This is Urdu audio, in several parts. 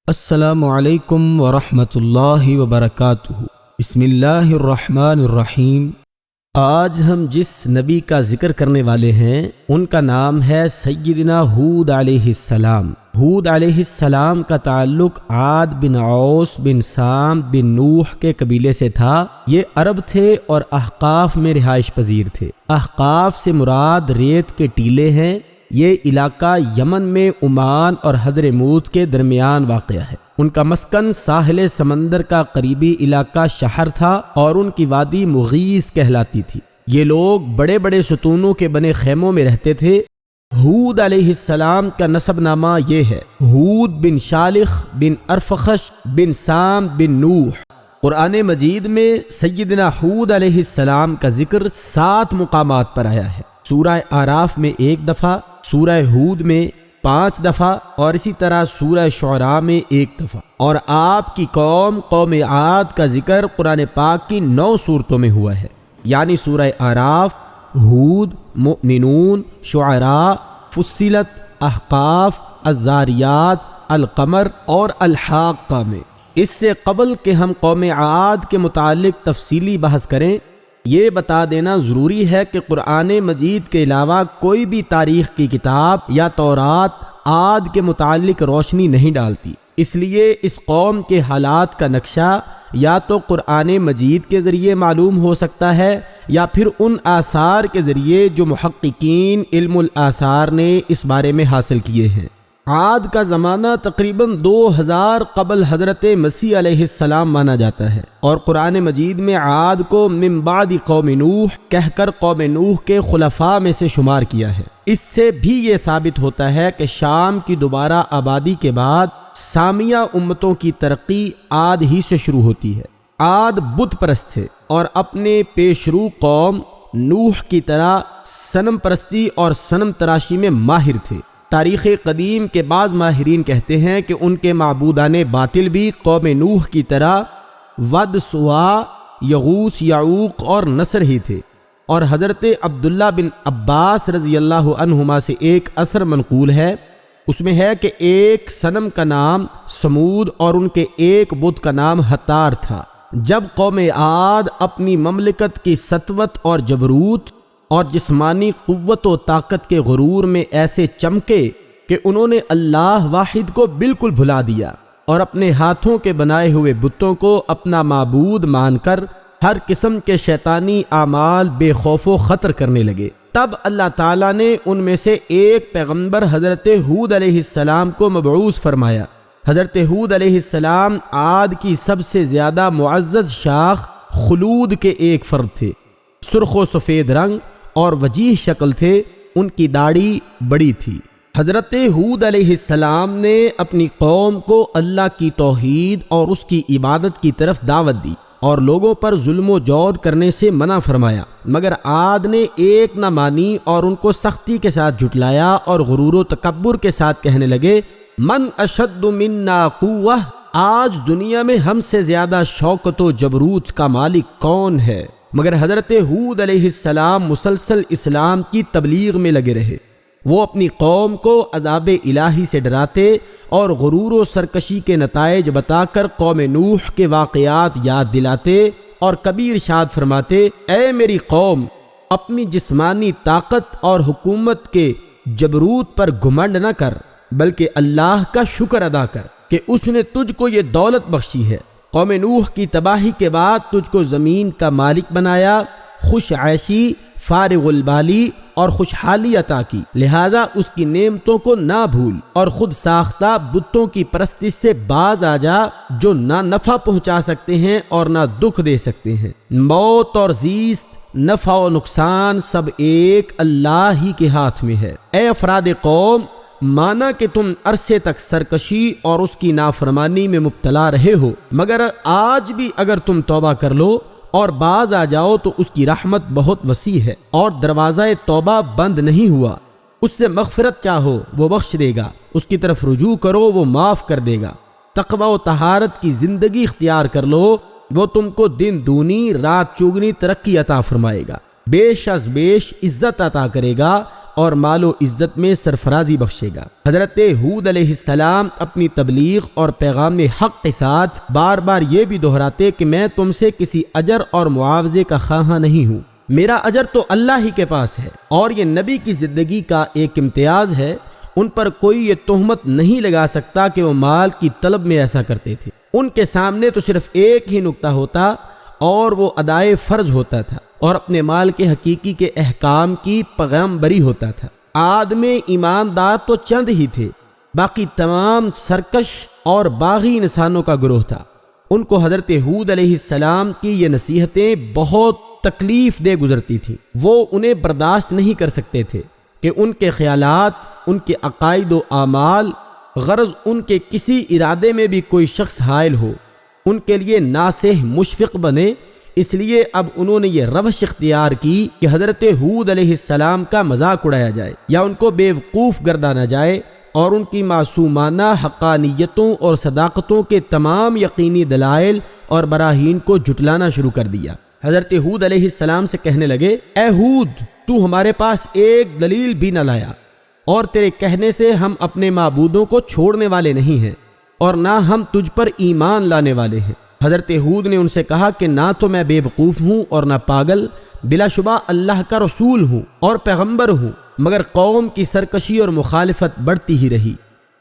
السلام علیکم ورحمۃ اللہ وبرکاتہ۔ بسم اللہ الرحمن الرحیم۔ آج ہم جس نبی کا ذکر کرنے والے ہیں ان کا نام ہے سیدنا ہود علیہ السلام۔ ہود علیہ السلام کا تعلق عاد بن اوس بن سام بن نوح کے قبیلے سے تھا۔ یہ عرب تھے اور احقاف میں رہائش پذیر تھے۔ احقاف سے مراد ریت کے ٹیلے ہیں۔ یہ علاقہ یمن میں عمان اور حضرموت کے درمیان واقع ہے۔ ان کا مسکن ساحل سمندر کا قریبی علاقہ شہر تھا اور ان کی وادی مغیث کہلاتی تھی۔ یہ لوگ بڑے بڑے ستونوں کے بنے خیموں میں رہتے تھے۔ ہود علیہ السلام کا نسب نامہ یہ ہے: ہود بن شالخ بن ارفخش بن سام بن نوح۔ قرآن مجید میں سیدنا ہود علیہ السلام کا ذکر 7 مقامات پر آیا ہے۔ سورہ اعراف میں 1 دفعہ، سورہ ہود میں 5 دفعہ اور اسی طرح سورہ شعراء میں 1 دفعہ۔ اور آپ کی قوم عاد کا ذکر قرآن پاک کی 9 سورتوں میں ہوا ہے، یعنی سورہ اعراف، ہود، مؤمنون، شعراء، فصلت، احقاف، الذاریات، القمر اور الحاقہ میں۔ اس سے قبل کہ ہم قوم عاد کے متعلق تفصیلی بحث کریں، یہ بتا دینا ضروری ہے کہ قرآن مجید کے علاوہ کوئی بھی تاریخ کی کتاب یا تورات عاد کے متعلق روشنی نہیں ڈالتی۔ اس لیے اس قوم کے حالات کا نقشہ یا تو قرآن مجید کے ذریعے معلوم ہو سکتا ہے یا پھر ان آثار کے ذریعے جو محققین علم الآثار نے اس بارے میں حاصل کیے ہیں۔ عاد کا زمانہ تقریباً 2000 قبل حضرت مسیح علیہ السلام مانا جاتا ہے، اور قرآن مجید میں عاد کو من بعد قوم نوح کہہ کر قوم نوح کے خلفاء میں سے شمار کیا ہے۔ اس سے بھی یہ ثابت ہوتا ہے کہ شام کی دوبارہ آبادی کے بعد سامیہ امتوں کی ترقی عاد ہی سے شروع ہوتی ہے۔ عاد بت پرست تھے اور اپنے پیشرو قوم نوح کی طرح صنم پرستی اور صنم تراشی میں ماہر تھے۔ تاریخ قدیم کے بعض ماہرین کہتے ہیں کہ ان کے معبودان باطل بھی قوم نوح کی طرح ود، سوا، یغوث، یعوق اور نصر ہی تھے۔ اور حضرت عبداللہ بن عباس رضی اللہ عنہما سے ایک اثر منقول ہے، اس میں ہے کہ ایک صنم کا نام سمود اور ان کے ایک بت کا نام ہتار تھا۔ جب قوم عاد اپنی مملکت کی سطوت اور جبروت اور جسمانی قوت و طاقت کے غرور میں ایسے چمکے کہ انہوں نے اللہ واحد کو بالکل بھلا دیا اور اپنے ہاتھوں کے بنائے ہوئے بتوں کو اپنا معبود مان کر ہر قسم کے شیطانی اعمال بے خوف و خطر کرنے لگے، تب اللہ تعالیٰ نے ان میں سے ایک پیغمبر حضرت ہود علیہ السلام کو مبعوث فرمایا۔ حضرت ہود علیہ السلام عاد کی سب سے زیادہ معزز شاخ خلود کے ایک فرد تھے۔ سرخ و سفید رنگ اور وجیح شکل تھے، ان کی داڑھی بڑی تھی۔ حضرت ہود علیہ السلام نے اپنی قوم کو اللہ کی توحید اور اس کی عبادت کی طرف دعوت دی اور لوگوں پر ظلم و جور کرنے سے منع فرمایا، مگر عاد نے ایک نہ مانی اور ان کو سختی کے ساتھ جھٹلایا اور غرور و تکبر کے ساتھ کہنے لگے: من اشد منا قوہ، آج دنیا میں ہم سے زیادہ شوکت و جبروت کا مالک کون ہے؟ مگر حضرت ہود علیہ السلام مسلسل اسلام کی تبلیغ میں لگے رہے۔ وہ اپنی قوم کو عذاب الہی سے ڈراتے اور غرور و سرکشی کے نتائج بتا کر قوم نوح کے واقعات یاد دلاتے اور کبھی ارشاد فرماتے: اے میری قوم، اپنی جسمانی طاقت اور حکومت کے جبروت پر گھمنڈ نہ کر، بلکہ اللہ کا شکر ادا کر کہ اس نے تجھ کو یہ دولت بخشی ہے۔ قوم نوح کی تباہی کے بعد تجھ کو زمین کا مالک بنایا، خوش عیشی، فارغ البالی اور خوشحالی عطا کی، لہذا اس کی نعمتوں کو نہ بھول اور خود ساختہ بتوں کی پرستش سے باز آ جا جو نہ نفع پہنچا سکتے ہیں اور نہ دکھ دے سکتے ہیں۔ موت اور زیست، نفع و نقصان سب ایک اللہ ہی کے ہاتھ میں ہے۔ اے افراد قوم، مانا کہ تم عرصے تک سرکشی اور اس کی نافرمانی میں مبتلا رہے ہو، مگر آج بھی اگر تم توبہ کر لو اور باز آ جاؤ تو اس کی رحمت بہت وسیع ہے اور دروازہ توبہ بند نہیں ہوا۔ اس سے مغفرت چاہو وہ بخش دے گا، اس کی طرف رجوع کرو وہ معاف کر دے گا۔ تقوی و طہارت کی زندگی اختیار کر لو، وہ تم کو دن دونی رات چوگنی ترقی عطا فرمائے گا۔ بیش از بیش عزت عطا کرے گا اور مال و عزت میں سرفرازی بخشے گا۔ حضرت ہود علیہ السلام اپنی تبلیغ اور پیغام حق کے ساتھ بار بار یہ بھی دہراتے کہ میں تم سے کسی اجر اور معاوضے کا خواہاں نہیں ہوں، میرا اجر تو اللہ ہی کے پاس ہے، اور یہ نبی کی زندگی کا ایک امتیاز ہے۔ ان پر کوئی یہ تہمت نہیں لگا سکتا کہ وہ مال کی طلب میں ایسا کرتے تھے۔ ان کے سامنے تو صرف ایک ہی نکتہ ہوتا اور وہ ادائے فرض ہوتا تھا اور اپنے مال کے حقیقی کے احکام کی پیغامبری ہوتا تھا۔ آدم ایماندار تو چند ہی تھے، باقی تمام سرکش اور باغی انسانوں کا گروہ تھا۔ ان کو حضرت ہود علیہ السلام کی یہ نصیحتیں بہت تکلیف دہ گزرتی تھیں۔ وہ انہیں برداشت نہیں کر سکتے تھے کہ ان کے خیالات، ان کے عقائد و اعمال، غرض ان کے کسی ارادے میں بھی کوئی شخص حائل ہو، ان کے لیے ناصح مشفق بنے۔ اس لیے اب انہوں نے یہ روش اختیار کی کہ حضرت ہود علیہ السلام کا مذاق اڑایا جائے یا ان کو بیوقوف گردانا جائے، اور ان کی معصومانہ حقانیتوں اور صداقتوں کے تمام یقینی دلائل اور براہین کو جھٹلانا شروع کر دیا۔ حضرت ہود علیہ السلام سے کہنے لگے، اے ہود، تو ہمارے پاس ایک دلیل بھی نہ لایا، اور تیرے کہنے سے ہم اپنے معبودوں کو چھوڑنے والے نہیں ہیں، اور نہ ہم تجھ پر ایمان لانے والے ہیں۔ حضرت ہود نے ان سے کہا کہ نہ تو میں بے وقوف ہوں اور نہ پاگل، بلا شبہ اللہ کا رسول ہوں اور پیغمبر ہوں، مگر قوم کی سرکشی اور مخالفت بڑھتی ہی رہی،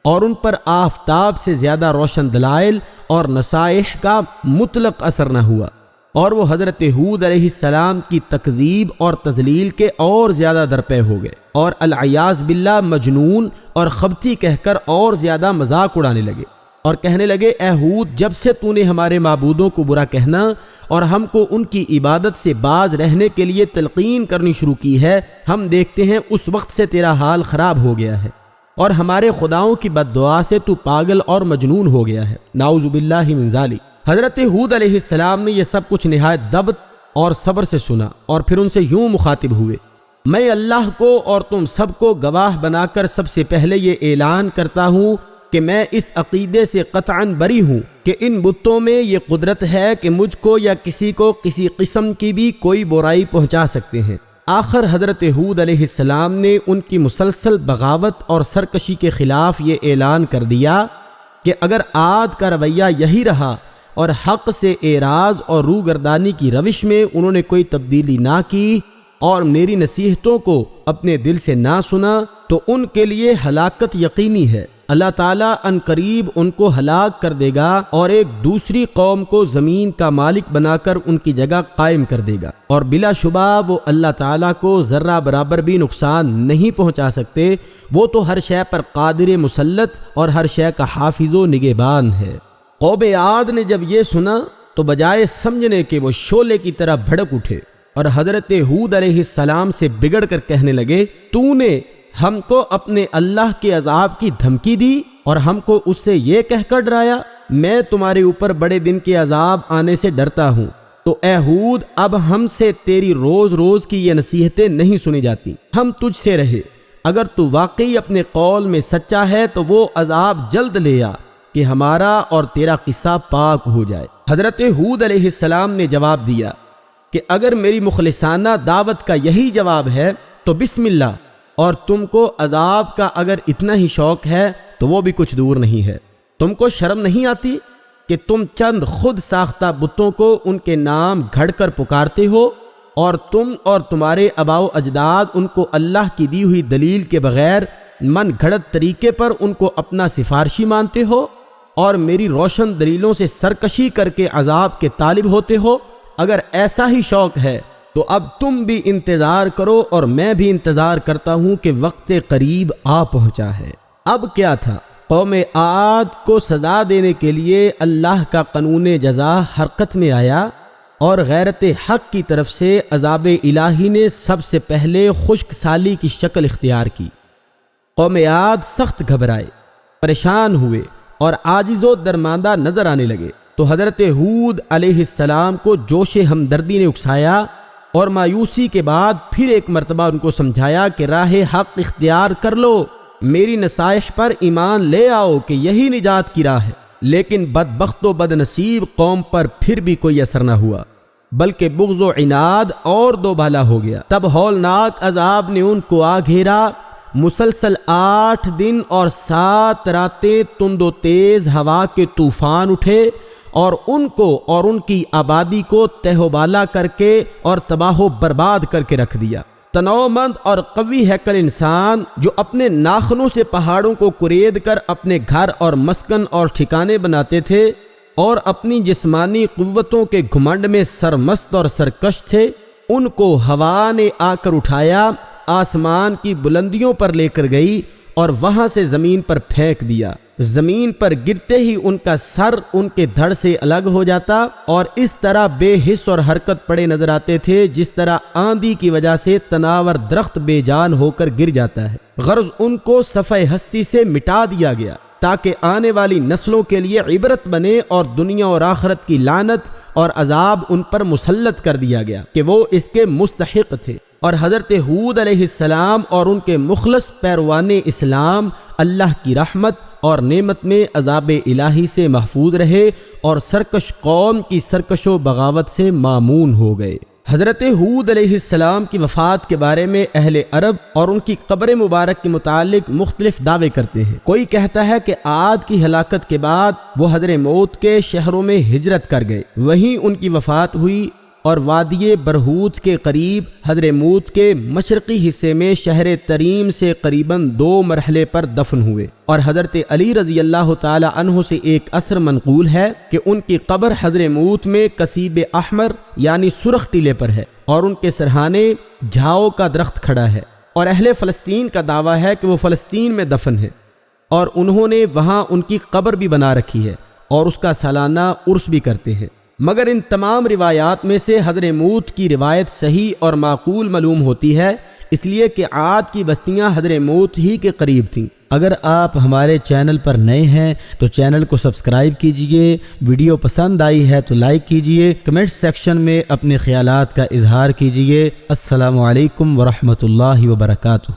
اور ان پر آفتاب سے زیادہ روشن دلائل اور نصائح کا مطلق اثر نہ ہوا، اور وہ حضرت ہود علیہ السلام کی تکذیب اور تذلیل کے اور زیادہ درپے ہو گئے، اور العیاذ باللہ مجنون اور خبتی کہہ کر اور زیادہ مذاق اڑانے لگے، اور کہنے لگے، اے ہود، جب سے تو نے ہمارے معبودوں کو برا کہنا اور ہم کو ان کی عبادت سے باز رہنے کے لیے تلقین کرنی شروع کی ہے، ہم دیکھتے ہیں اس وقت سے تیرا حال خراب ہو گیا ہے، اور ہمارے خداؤں کی بد دعا سے تو پاگل اور مجنون ہو گیا ہے، نعوذ باللہ من ذالک۔ حضرت ہود علیہ السلام نے یہ سب کچھ نہایت ضبط اور صبر سے سنا، اور پھر ان سے یوں مخاطب ہوئے، میں اللہ کو اور تم سب کو گواہ بنا کر سب سے پہلے یہ اعلان کرتا ہوں کہ میں اس عقیدے سے قطعاً بری ہوں کہ ان بتوں میں یہ قدرت ہے کہ مجھ کو یا کسی کو کسی قسم کی بھی کوئی برائی پہنچا سکتے ہیں۔ آخر حضرت ہود علیہ السلام نے ان کی مسلسل بغاوت اور سرکشی کے خلاف یہ اعلان کر دیا کہ اگر عاد کا رویہ یہی رہا اور حق سے اعراض اور روگردانی کی روش میں انہوں نے کوئی تبدیلی نہ کی اور میری نصیحتوں کو اپنے دل سے نہ سنا، تو ان کے لیے ہلاکت یقینی ہے۔ اللہ تعالیٰ ان قریب ان کو ہلاک کر دے گا اور ایک دوسری قوم کو زمین کا مالک بنا کر ان کی جگہ قائم کر دے گا، اور بلا شبہ وہ اللہ تعالیٰ کو ذرہ برابر بھی نقصان نہیں پہنچا سکتے، وہ تو ہر شے پر قادر مسلط اور ہر شے کا حافظ و نگہبان ہے۔ قوم عاد نے جب یہ سنا تو بجائے سمجھنے کہ وہ شعلے کی طرح بھڑک اٹھے اور حضرت ہود علیہ السلام سے بگڑ کر کہنے لگے، تو نے ہم کو اپنے اللہ کے عذاب کی دھمکی دی اور ہم کو اس سے یہ کہہ کر ڈرایا، میں تمہارے اوپر بڑے دن کے عذاب آنے سے ڈرتا ہوں۔ تو اے ہود، اب ہم سے تیری روز روز کی یہ نصیحتیں نہیں سنی جاتی، ہم تجھ سے رہے، اگر تو واقعی اپنے قول میں سچا ہے تو وہ عذاب جلد لے آ کہ ہمارا اور تیرا قصہ پاک ہو جائے۔ حضرت ہود علیہ السلام نے جواب دیا کہ اگر میری مخلصانہ دعوت کا یہی جواب ہے تو بسم اللہ، اور تم کو عذاب کا اگر اتنا ہی شوق ہے تو وہ بھی کچھ دور نہیں ہے۔ تم کو شرم نہیں آتی کہ تم چند خود ساختہ بتوں کو ان کے نام گھڑ کر پکارتے ہو، اور تم اور تمہارے آباء و اجداد ان کو اللہ کی دی ہوئی دلیل کے بغیر من گھڑت طریقے پر ان کو اپنا سفارشی مانتے ہو، اور میری روشن دلیلوں سے سرکشی کر کے عذاب کے طالب ہوتے ہو؟ اگر ایسا ہی شوق ہے تو اب تم بھی انتظار کرو اور میں بھی انتظار کرتا ہوں کہ وقت قریب آ پہنچا ہے۔ اب کیا تھا، قوم عاد کو سزا دینے کے لیے اللہ کا قانون جزا حرکت میں آیا، اور غیرت حق کی طرف سے عذاب الہی نے سب سے پہلے خشک سالی کی شکل اختیار کی۔ قوم عاد سخت گھبرائے، پریشان ہوئے اور عاجز و درماندہ نظر آنے لگے، تو حضرت ہود علیہ السلام کو جوش ہمدردی نے اکسایا، اور مایوسی کے بعد پھر ایک مرتبہ ان کو سمجھایا کہ راہ حق اختیار کر لو، میری نصائح پر ایمان لے آؤ کہ یہی نجات کی راہ ہے۔ لیکن بدبخت و بد نصیب قوم پر پھر بھی کوئی اثر نہ ہوا۔ بلکہ بغض و عناد اور دوبالا ہو گیا۔ تب ہولناک عذاب نے ان کو آ گھیرا، مسلسل 8 دن اور 7 راتیں تند و تیز ہوا کے طوفان اٹھے اور ان کو اور ان کی آبادی کو تہ و بالا کر کے اور تباہ و برباد کر کے رکھ دیا۔ تنوع مند اور قوی ہیکل انسان جو اپنے ناخنوں سے پہاڑوں کو کورید کر اپنے گھر اور مسکن اور ٹھکانے بناتے تھے اور اپنی جسمانی قوتوں کے گھمنڈ میں سرمست اور سرکش تھے، ان کو ہوا نے آ کر اٹھایا، آسمان کی بلندیوں پر لے کر گئی اور وہاں سے زمین پر پھینک دیا۔ زمین پر گرتے ہی ان کا سر ان کے دھڑ سے الگ ہو جاتا اور اس طرح بے حس اور حرکت پڑے نظر آتے تھے جس طرح آندھی کی وجہ سے تناور درخت بے جان ہو کر گر جاتا ہے۔ غرض ان کو صفحہ ہستی سے مٹا دیا گیا تاکہ آنے والی نسلوں کے لیے عبرت بنے، اور دنیا اور آخرت کی لعنت اور عذاب ان پر مسلط کر دیا گیا کہ وہ اس کے مستحق تھے۔ اور حضرت ہود علیہ السلام اور ان کے مخلص پیروان اسلام اللہ کی رحمت اور نعمت میں عذاب الہی سے محفوظ رہے اور سرکش قوم کی سرکش و بغاوت سے مامون ہو گئے۔ حضرت ہود علیہ السلام کی وفات کے بارے میں اہل عرب اور ان کی قبر مبارک کے متعلق مختلف دعوے کرتے ہیں۔ کوئی کہتا ہے کہ عاد کی ہلاکت کے بعد وہ حضرموت کے شہروں میں ہجرت کر گئے، وہیں ان کی وفات ہوئی اور وادی برہوت کے قریب حضرموت کے مشرقی حصے میں شہر تریم سے قریباً 2 مرحلے پر دفن ہوئے۔ اور حضرت علی رضی اللہ تعالی عنہ سے ایک اثر منقول ہے کہ ان کی قبر حضرموت میں کثیب احمر یعنی سرخ ٹیلے پر ہے اور ان کے سرہانے جھاؤ کا درخت کھڑا ہے۔ اور اہل فلسطین کا دعویٰ ہے کہ وہ فلسطین میں دفن ہے اور انہوں نے وہاں ان کی قبر بھی بنا رکھی ہے اور اس کا سالانہ عرس بھی کرتے ہیں۔ مگر ان تمام روایات میں سے حضرموت کی روایت صحیح اور معقول معلوم ہوتی ہے، اس لیے کہ عاد کی بستیاں حضرموت ہی کے قریب تھیں۔ اگر آپ ہمارے چینل پر نئے ہیں تو چینل کو سبسکرائب کیجئے، ویڈیو پسند آئی ہے تو لائک کیجئے، کمنٹ سیکشن میں اپنے خیالات کا اظہار کیجئے۔ السلام علیکم ورحمۃ اللہ وبرکاتہ۔